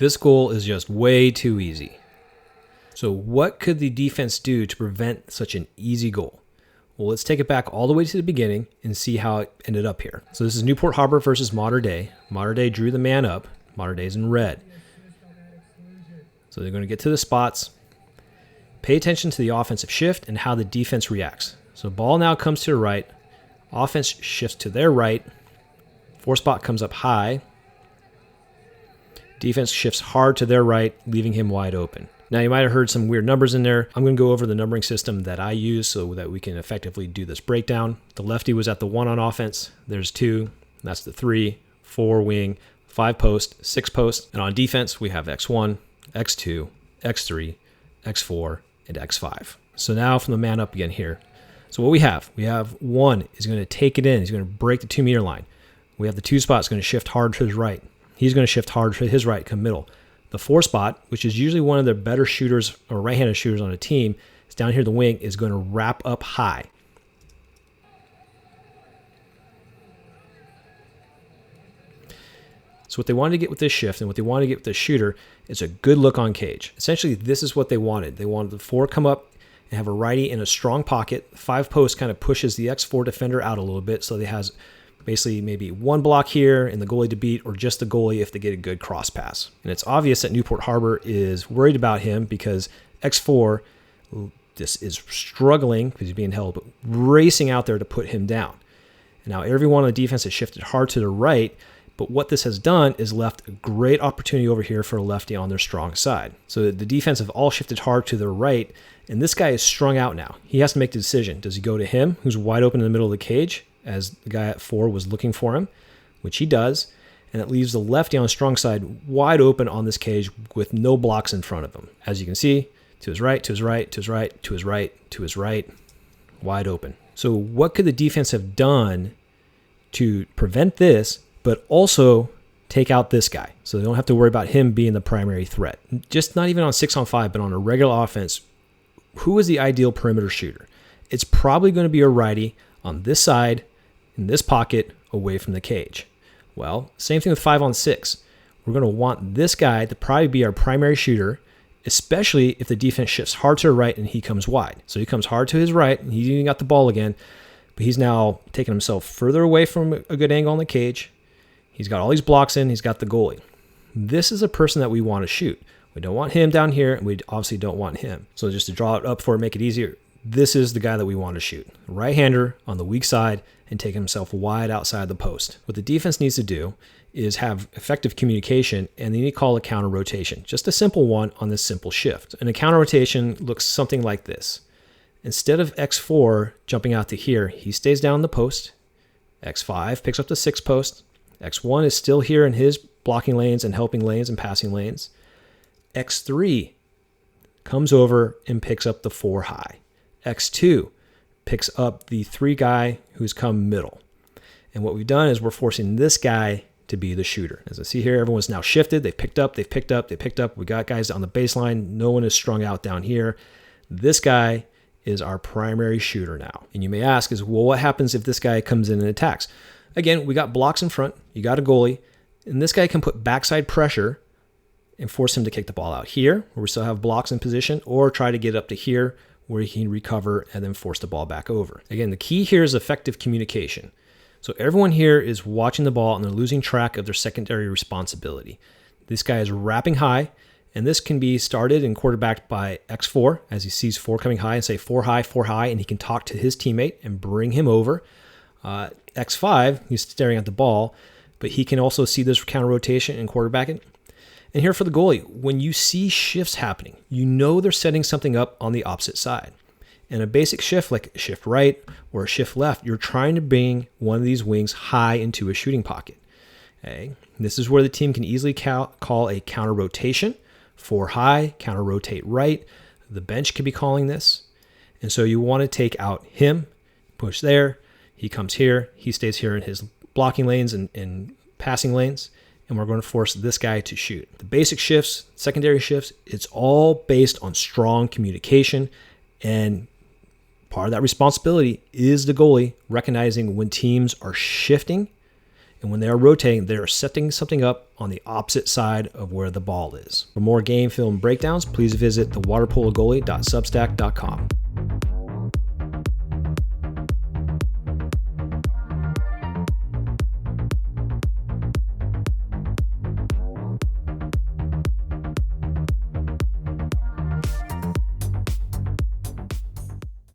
This goal is just way too easy. So what could the defense do to prevent such an easy goal? Well, let's take it back all the way to the beginning and see how it ended up here. So this is Newport Harbor versus Mater Dei. Mater Dei drew the man up. Mater Dei's in red. So they're going to get to the spots. Pay attention to the offensive shift and how the defense reacts. So ball now comes to the right. Offense shifts to their right. 4 spot comes up high. Defense shifts hard to their right, leaving him wide open. Now, you might have heard some weird numbers in there. I'm going to go over the numbering system that I use so that we can effectively do this breakdown. The lefty was at the 1 on offense. There's 2. That's the 3, 4 wing, 5 post, 6 post. And on defense, we have X1, X2, X3, X4, and X5. So now from the man up again here. So what we have 1 is going to take it in. He's going to break the 2-meter line. We have the 2 spot is going to shift hard to his right. He's going to shift hard to his right, come middle. The 4 spot, which is usually one of the better shooters or right-handed shooters on a team, is down here. The wing is going to wrap up high. So what they wanted to get with this shift and what they wanted to get with this shooter is a good look on cage. Essentially, this is what they wanted. They wanted the 4 come up and have a righty in a strong pocket. 5 post kind of pushes the X4 defender out a little bit, so they has basically maybe 1 block here and the goalie to beat, or just the goalie if they get a good cross pass. And it's obvious that Newport Harbor is worried about him because X4 this is struggling because he's being held, but racing out there to put him down. And now everyone on the defense has shifted hard to the right, but what this has done is left a great opportunity over here for a lefty on their strong side. So the defense have all shifted hard to their right, and this guy is strung out now. He has to make the decision. Does he go to him, who's wide open in the middle of the cage, as the guy at 4 was looking for him, which he does, and it leaves the lefty on the strong side wide open on this cage with no blocks in front of him. As you can see, to his right, to his right, to his right, to his right, to his right, wide open. So what could the defense have done to prevent this, but also take out this guy so they don't have to worry about him being the primary threat? Just not even on 6-on-5, but on a regular offense, who is the ideal perimeter shooter? It's probably going to be a righty on this side, in this pocket, away from the cage. Well, same thing with 5-on-6. We're going to want this guy to probably be our primary shooter, especially if the defense shifts hard to the right and he comes wide. So he comes hard to his right, and he's even got the ball again, but he's now taking himself further away from a good angle on the cage. He's got all these blocks in. He's got the goalie. This is a person that we want to shoot. We don't want him down here, and we obviously don't want him. So just to draw it up for it, make it easier, this is the guy that we want to shoot. Right-hander on the weak side and take himself wide outside the post. What the defense needs to do is have effective communication, and they need to call a counter rotation. Just a simple one on this simple shift. And a counter rotation looks something like this. Instead of X4 jumping out to here, he stays down the post. X5 picks up the 6 post. X1 is still here in his blocking lanes and helping lanes and passing lanes. X3 comes over and picks up the 4 high. X2 picks up the 3 guy who's come middle. And what we've done is we're forcing this guy to be the shooter. As I see here, everyone's now shifted. They've picked up. We got guys on the baseline. No one is strung out down here. This guy is our primary shooter now. And you may ask is, well, what happens if this guy comes in and attacks? Again, we got blocks in front. You got a goalie. And this guy can put backside pressure and force him to kick the ball out here, where we still have blocks in position, or try to get up to here, where he can recover and then force the ball back over. Again, the key here is effective communication. So everyone here is watching the ball and they're losing track of their secondary responsibility. This guy is wrapping high, and this can be started and quarterbacked by X4 as he sees 4 coming high and say 4 high, and he can talk to his teammate and bring him over. X5, he's staring at the ball, but he can also see this counter rotation and quarterback it. And here for the goalie, when you see shifts happening, you know they're setting something up on the opposite side. And a basic shift like a shift right or a shift left, you're trying to bring one of these wings high into a shooting pocket. Okay? This is where the team can easily call a counter rotation. 4 high, counter rotate right. The bench could be calling this. And so you want to take out him, push there. He comes here. He stays here in his blocking lanes and passing lanes. And we're going to force this guy to shoot. The basic shifts, secondary shifts, it's all based on strong communication. And part of that responsibility is the goalie recognizing when teams are shifting And when they are rotating, they are setting something up on the opposite side of where the ball is. For more game film breakdowns, please visit thewaterpologoalie.substack.com.